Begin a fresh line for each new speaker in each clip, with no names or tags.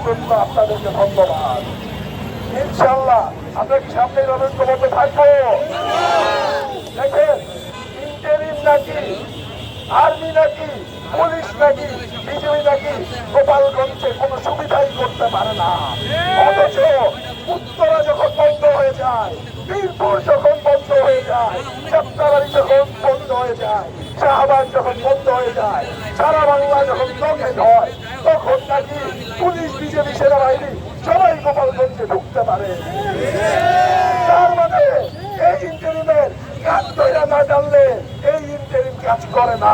জন্য আপনাদেরকে ধন্যবাদ। ইনশাআল্লাহ আমরা কি সামনে ঐক্যবদ্ধ থাকবো? দেখেন, ইন্টারিম নাকি, আর্মি নাকি, পুলিশ নাকি, বিজেপি নাকি গোপালগঞ্জে কোনো সুবিধাই করতে পারে না। অথচ উত্তরা যখন বন্ধ হয়ে যায়, বীরপুর যখন বন্ধ হয়ে যায়, যাত্রাবাড়ি যখন বন্ধ হয়ে যায়, শাহবাগ যখন বন্ধ হয়ে যায়, সারা বাংলা যখন ব্লকেট হয়, তখন নাকি পুলিশ, বিজেপি, সেনাবাহিনী সবাই গোপালগঞ্জে ঢুকতে পারে। তার মানে এই ইন্টারিমের কাজ ধরে না জানলে এই ইন্টারিম কাজ করে না।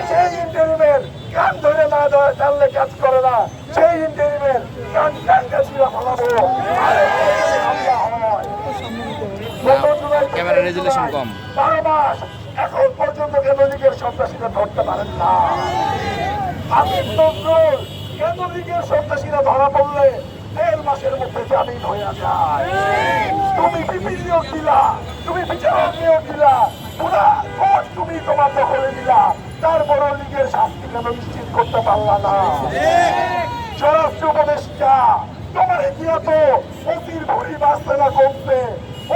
সেই ইন্টারিমের কান ধরে না জানলে কাজ করে না। সেই ইন্টারিমের কান কাছিরা ফলাবো।
ক্যামেরা রেজুলেশন কম।
12 মাস এখন পর্যন্ত কেন্দ্র লীগের সন্ত্রাসীরা ধরতে পারেন না। আমির নজরুল কেন্দ্র লীগের সন্ত্রাসীরা ধরা পড়লে 1.5 মাসের মধ্যে জামিন হয়ে যায়। তুমি পিপি নিয়োগ দিলা, তুমি বিচারক নিয়োগ দিলা, পুরা কোর্ট তুমি তোমার দখলে দিলা, তারপর লীগের শাস্তি কেন নিশ্চিত করতে পারলা না? স্বরাষ্ট্র উপদেষ্টা তোমার ইতিহাস তো অতির ভুড়ি বাঁচতে না কমতে,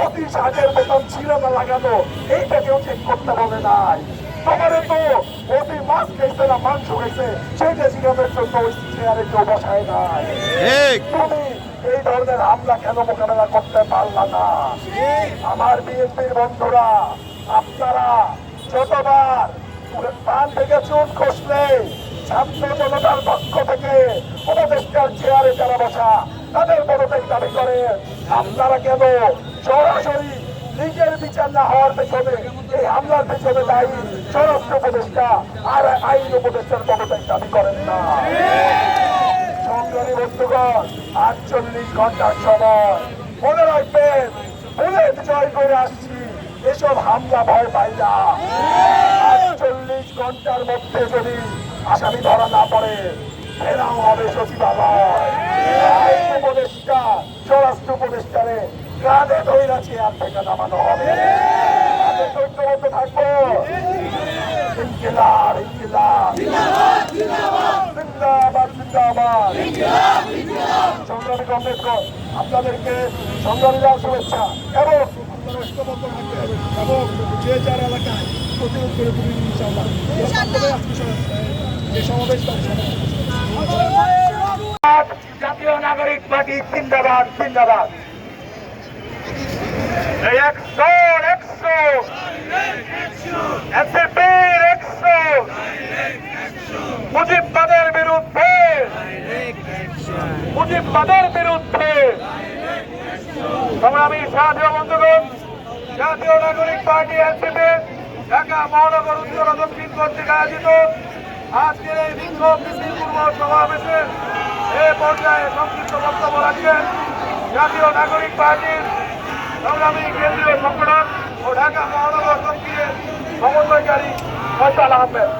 অতি সাজের বেতন ছিল না লাগানো, এইটা কেউ চেক করতে বলে নাই। তোমারে তো অতি মাছ খাইছে না মাংস খাইছে, সেইটা জিজ্ঞাসার জন্য ওই চেয়ারে কেউ বসায় নাই। তুমি এই ধরনের হামলা কেন মোকাবেলা করতে পারলা না? আমার বিএনপির বন্ধুরা, আপনারা যতবার পান থেকে চুন খসলে ছাত্র জনতার পক্ষ থেকে উপদেষ্টার চেয়ারে যারা বসা তাদের পদত্যাগ দাবি করেন, আপনারা কেন সরাসরি লীগের বিচার না হওয়ার পেছনে, এই হামলার পেছনে দায়ী স্বরাষ্ট্র উপদেষ্টা আর আইন উপদেষ্টার পদত্যাগ দাবি করেন না? সংগ্রামী বন্ধুগণ, 48 ঘন্টার সময় মনে রাখবেন, বুলেট জয় করে আসছি, এসব হামলা ভয় পাই না। 48 ঘন্টার মধ্যে যদি আসামি ধরা না পড়ে ফেরাও হবে সচিবালয়। আইন উপদেষ্টা, স্বরাষ্ট্র উপদেষ্টারে কাঁধে ধরে চেয়ার থেকে নামানো হবে। তাদের ঐক্যবদ্ধ থাকবো। ইনকিলাব, ইনকিলাব, জিন্দাবাদ, জিন্দাবাদ। সংগ্রামী কংগ্রেসগণ, আপনাদেরকে সংগ্রামীরা শুভেচ্ছা এবং ঐক্যবদ্ধ থাকতে হবে এবং যে যার এলাকায় প্রতিরোধ করে তুলি ইনশাআল্লাহ। যে সমাবেশ জাতীয় নাগরিক পার্টি জিন্দাবাদ, জিন্দাবাদ। 100 মুজিববাদের বিরুদ্ধে, মুজিববাদের বিরুদ্ধে সংগ্রামী সাথী বন্ধুগণ, জাতীয় নাগরিক পার্টি এনসিপি ঢাকা মহানগর উত্তর ও দক্ষিণ কর্তৃক আয়োজিত আজকের এই বিক্ষোভ মিছিল পূর্ব সমাবেশের এ পর্যায়ে সংক্ষিপ্ত বক্তব্য রাখছেন জাতীয় নাগরিক পার্টির সংগ্রামী কেন্দ্রীয় সংগঠন ও ঢাকা মহানগর দক্ষিণের সমন্বয়কারী ফয়সাল আহমেদ।